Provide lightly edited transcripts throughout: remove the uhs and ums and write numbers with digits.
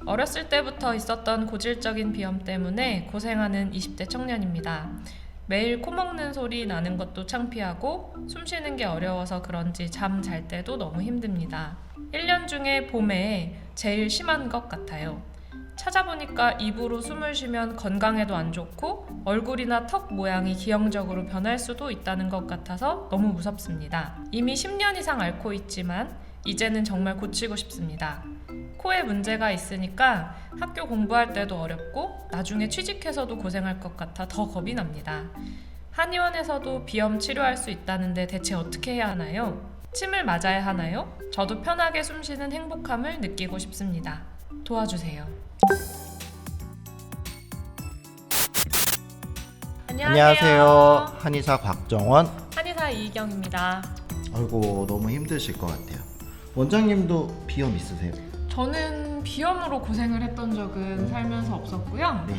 어렸을 때부터 있었던 고질적인 비염 때문에 고생하는 20대 청년입니다. 매일 코 먹는 소리 나는 것도 창피하고 숨 쉬는 게 어려워서 그런지 잠 잘 때도 너무 힘듭니다. 1년 중에 봄에 제일 심한 것 같아요. 찾아보니까 입으로 숨을 쉬면 건강에도 안 좋고 얼굴이나 턱 모양이 기형적으로 변할 수도 있다는 것 같아서 너무 무섭습니다. 이미 10년 이상 앓고 있지만 이제는 정말 고치고 싶습니다. 코에 문제가 있으니까 학교 공부할 때도 어렵고 나중에 취직해서도 고생할 것 같아 더 겁이 납니다. 한의원에서도 비염 치료할 수 있다는데 대체 어떻게 해야 하나요? 침을 맞아야 하나요? 저도 편하게 숨쉬는 행복함을 느끼고 싶습니다. 도와주세요. 안녕하세요. 한의사 곽정원. 한의사 이희경입니다. 아이고 너무 힘드실 것 같아요. 원장님도 비염 있으세요? 저는 비염으로 고생을 했던 적은 살면서 없었고요. 네.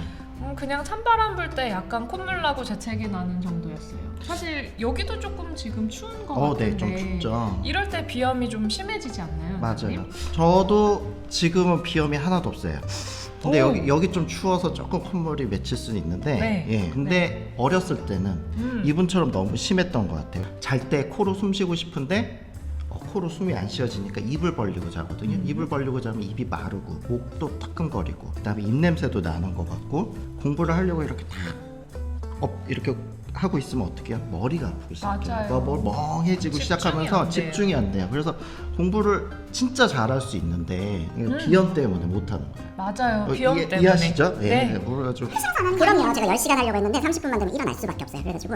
그냥 찬바람 불 때 약간 콧물 나고 재채기 나는 정도였어요. 사실 여기도 조금 지금 추운 것 같은데 네, 좀 춥죠. 이럴 때 비염이 좀 심해지지 않나요? 맞아요. 선생님? 저도 지금은 비염이 하나도 없어요. 근데 오. 여기 좀 추워서 조금 콧물이 맺힐 수는 있는데, 네. 예. 근데 어렸을 때는 이분처럼 너무 심했던 것 같아요. 잘 때 코로 숨 쉬고 싶은데 코로 숨이 안 쉬어지니까 입을 벌리고 자거든요. 입을 벌리고 자면 입이 마르고 목도 따끔거리고 그다음에 입냄새도 나는 것 같고 공부를 하려고 이렇게 이렇게 하고 있으면 어떡해요? 머리가 아프기 시작해요. 맞아요. 그러니까 뭐 멍해지고 집중이 시작하면서 안 돼요. 집중이 안 돼요. 그래서 공부를 진짜 잘할 수 있는데 비염 때문에 못하는 거예요. 맞아요. 비염 때문에. 이해하시죠? 네. 예. 그래가지고 그럼요. 제가 10시간 하려고 했는데 30분만 되면 일어날 수밖에 없어요. 그래가지고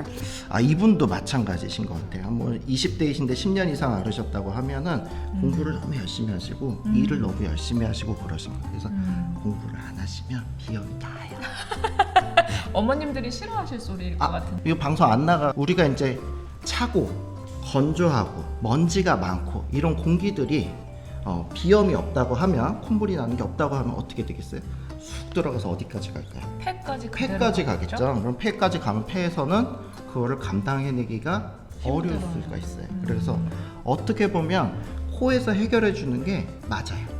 이분도 마찬가지신 것 같아요. 뭐 20대이신데 10년 이상 앓으셨다고 하면은 공부를 너무 열심히 하시고 일을 너무 열심히 하시고 그러신 거예요. 그래서 공부를 안 하시면 비염이 나요. 어머님들이 싫어하실 소리일 것 같은데. 이거 방송 안 나가. 우리가 이제 차고 건조하고 먼지가 많고 이런 공기들이 비염이 없다고 하면 콧물이 나는 게 없다고 하면 어떻게 되겠어요? 쑥 들어가서 어디까지 갈까요? 폐까지 폐까지 가겠죠. 그럼 폐까지 가면 폐에서는 그거를 감당해내기가 어려울 수가 있어요. 그래서 어떻게 보면 코에서 해결해 주는 게 맞아요.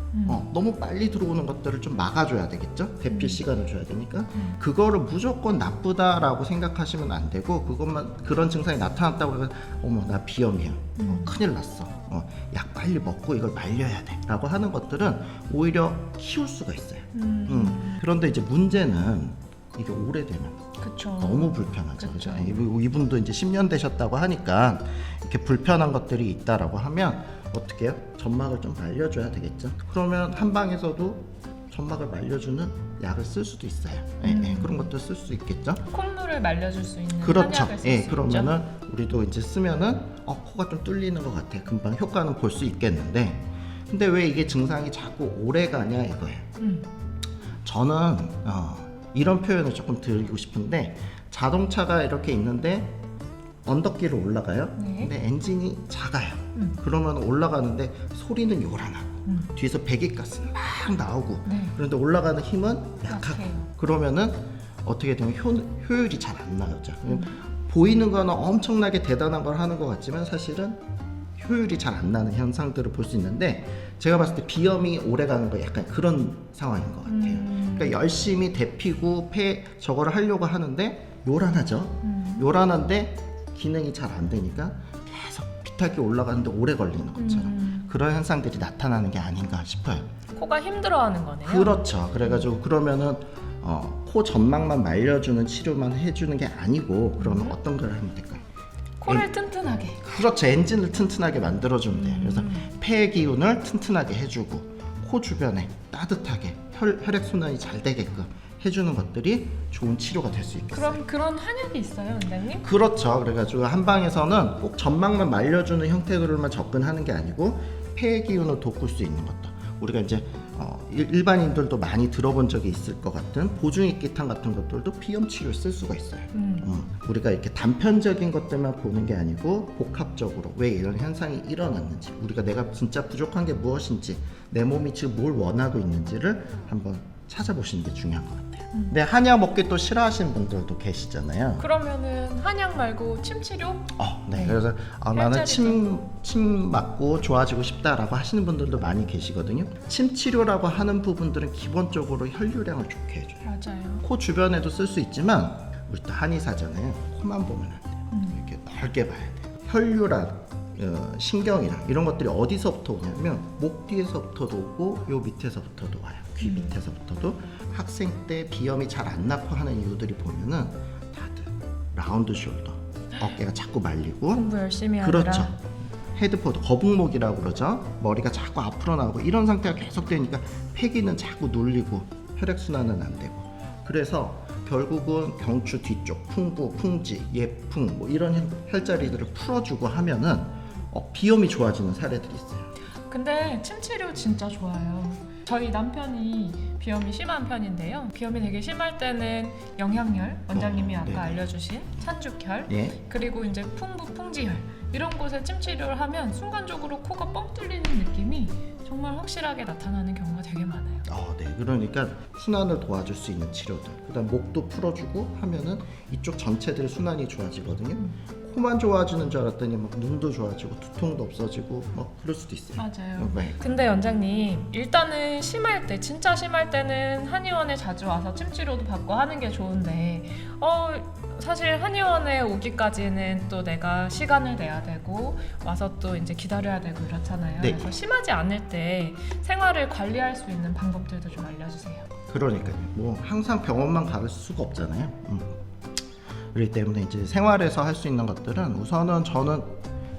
너무 빨리 들어오는 것들을 좀 막아줘야 되겠죠. 대피 시간을 줘야 되니까 그거를 무조건 나쁘다라고 생각하시면 안 되고 그것만 그런 증상이 나타났다고 해서 어머 나 비염이야. 큰일 났어. 약 빨리 먹고 이걸 말려야 돼. 라고 하는 것들은 오히려 키울 수가 있어요. 그런데 이제 문제는 이게 오래되면 그쵸. 너무 불편하죠. 그쵸. 그죠? 이분도 이제 10년 되셨다고 하니까 이렇게 불편한 것들이 있다라고 하면 어떻게 해요? 점막을 좀 말려줘야 되겠죠. 그러면 한방에서도 점막을 말려주는 약을 쓸 수도 있어요. 그런 것도 쓸 수 있겠죠. 콧물을 말려줄 수 있는 그렇죠. 한약을 쓸 수 그러면은 우리도 이제 쓰면은 코가 좀 뚫리는 것 같아. 금방 효과는 볼 수 있겠는데, 근데 왜 이게 증상이 자꾸 오래 가냐 이거예요. 저는 이런 표현을 조금 드리고 싶은데 자동차가 이렇게 있는데 언덕길을 올라가요. 네. 근데 엔진이 작아요. 그러면 올라가는데 소리는 요란하고 뒤에서 배기가스 막 나오고 네. 그런데 올라가는 힘은 약하고 약해요. 그러면은 어떻게 되면 효율이 잘 안 나오죠. 보이는 거는 엄청나게 대단한 걸 하는 것 같지만 사실은 효율이 잘 안 나는 현상들을 볼 수 있는데 제가 봤을 때 비염이 오래 가는 거 약간 그런 상황인 것 같아요. 그러니까 열심히 데피고 폐 저거를 하려고 하는데 요란하죠. 요란한데 기능이 잘 안 되니까 계속 비탈기 올라가는데 오래 걸리는 것처럼 그런 현상들이 나타나는 게 아닌가 싶어요. 코가 힘들어하는 거네요. 그렇죠. 그래가지고 그러면은 코 점막만 말려주는 치료만 해주는 게 아니고 그러면 어떤 걸 하면 될까요? 코를 튼튼하게. 그렇죠. 엔진을 튼튼하게 만들어주면 돼요. 그래서 폐 기운을 튼튼하게 해주고 코 주변에 따뜻하게 혈액순환이 잘 되게끔 해주는 것들이 좋은 치료가 될 수 있겠어요. 그럼 그런 한약이 있어요, 원장님? 그렇죠. 그래가지고 한방에서는 꼭 점막만 말려주는 형태로만 접근하는 게 아니고 폐 기운을 돋굴 수 있는 것도 우리가 이제 일반인들도 많이 들어본 적이 있을 것 같은 보중익기탕 같은 것들도 비염 치료에 쓸 수가 있어요. 우리가 이렇게 단편적인 것들만 보는 게 아니고 복합적으로 왜 이런 현상이 일어났는지 우리가 내가 진짜 부족한 게 무엇인지 내 몸이 지금 뭘 원하고 있는지를 한번 찾아보시는 게 중요한 것 같아요. 근데 한약 먹기 또 싫어하시는 분들도 계시잖아요. 그러면은 한약 말고 침 치료? 네. 네. 그래서 나는 혈자리도. 침 맞고 좋아지고 싶다라고 하시는 분들도 많이 계시거든요. 침 치료라고 하는 부분들은 기본적으로 혈류량을 좋게 해줘요. 맞아요. 코 주변에도 쓸 수 있지만 우리 또 한의사잖아요. 코만 보면 안 돼요. 이렇게 넓게 봐야 돼요. 혈류랑 신경이랑 이런 것들이 어디서부터 오냐면 목 뒤에서부터도 오고 요 밑에서부터도 와요. 귀 밑에서부터도. 학생 때 비염이 잘 안 낫고 하는 이유들이 보면은 다들 라운드 숄더, 어깨가 자꾸 말리고, 공부 열심히 하느라. 그렇죠. 헤드포드, 거북목이라고 그러죠. 머리가 자꾸 앞으로 나오고 이런 상태가 계속되니까 폐기는 자꾸 눌리고 혈액순환은 안 되고, 그래서 결국은 경추 뒤쪽 풍부, 풍지, 예풍 뭐 이런 혈자리들을 풀어주고 하면은 비염이 좋아지는 사례들이 있어요. 근데 침 치료 진짜 좋아요. 저희 남편이 비염이 심한 편인데요. 비염이 되게 심할 때는 영향열, 원장님이 아까 네네. 알려주신 찬죽혈, 예. 그리고 이제 풍부, 풍지혈 이런 곳에 침 치료를 하면 순간적으로 코가 뻥 뚫리는 느낌이 정말 확실하게 나타나는 경우가 되게 많아요. 네. 그러니까 순환을 도와줄 수 있는 치료들. 그다음 목도 풀어주고 하면은 이쪽 전체들의 순환이 좋아지거든요. 코만 좋아지는 줄 알았더니 막 눈도 좋아지고 두통도 없어지고 뭐 그럴 수도 있어요. 맞아요. 네. 근데 원장님, 일단은 심할 때, 진짜 심할 때는 한의원에 자주 와서 침 치료도 받고 하는 게 좋은데 사실 한의원에 오기까지는 또 내가 시간을 내야 되고 와서 또 이제 기다려야 되고 이렇잖아요. 네. 그래서 심하지 않을 때 생활을 관리할 수 있는 방법들도 좀 알려주세요. 그러니까요. 뭐 항상 병원만 갈 수가 없잖아요. 그렇기 때문에 이제 생활에서 할 수 있는 것들은 우선은 저는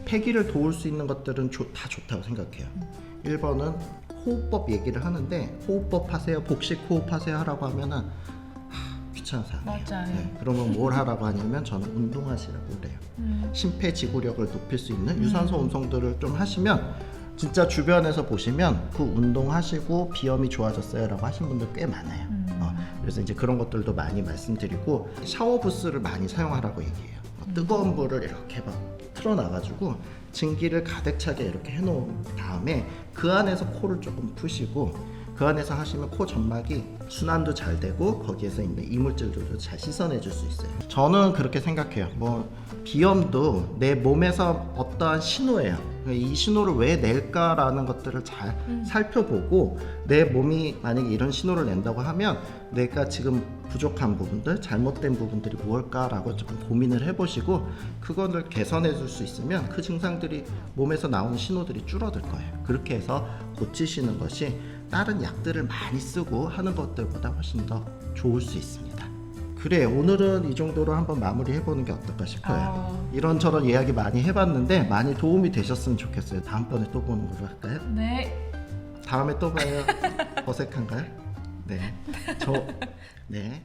폐기를 도울 수 있는 것들은 다 좋다고 생각해요. 1번은 호흡법 얘기를 하는데 호흡법 하세요, 복식 호흡 하세요 하라고 하면은 귀찮아서 안 해요. 맞아요. 네, 그러면 뭘 하라고 하냐면 저는 운동하시라고 그래요. 심폐지구력을 높일 수 있는 유산소 운동들을 좀 하시면 진짜 주변에서 보시면 그 운동하시고 비염이 좋아졌어요 라고 하시는 분들 꽤 많아요. 그래서 이제 그런 것들도 많이 말씀드리고 샤워 부스를 많이 사용하라고 얘기해요. 뜨거운 물을 이렇게 막 틀어놔가지고 증기를 가득 차게 이렇게 해놓은 다음에 그 안에서 코를 조금 푸시고 그 안에서 하시면 코 점막이 순환도 잘 되고 거기에서 있는 이물질들도 잘 씻어내줄 수 있어요. 저는 그렇게 생각해요. 뭐 비염도 내 몸에서 어떠한 신호예요. 이 신호를 왜 낼까라는 것들을 잘 살펴보고 내 몸이 만약에 이런 신호를 낸다고 하면 내가 지금 부족한 부분들, 잘못된 부분들이 무엇일까라고 조금 고민을 해보시고 그거를 개선해 줄 수 있으면 그 증상들이 몸에서 나오는 신호들이 줄어들 거예요. 그렇게 해서 고치시는 것이 다른 약들을 많이 쓰고 하는 것들보다 훨씬 더 좋을 수 있습니다. 그래, 오늘은 이 정도로 한번 마무리 해보는 게 어떨까 싶어요. 이런저런 이야기 많이 해봤는데 많이 도움이 되셨으면 좋겠어요. 다음번에 또 보는 걸로 할까요? 네. 다음에 또 봐요. 어색한가요? 네. 네.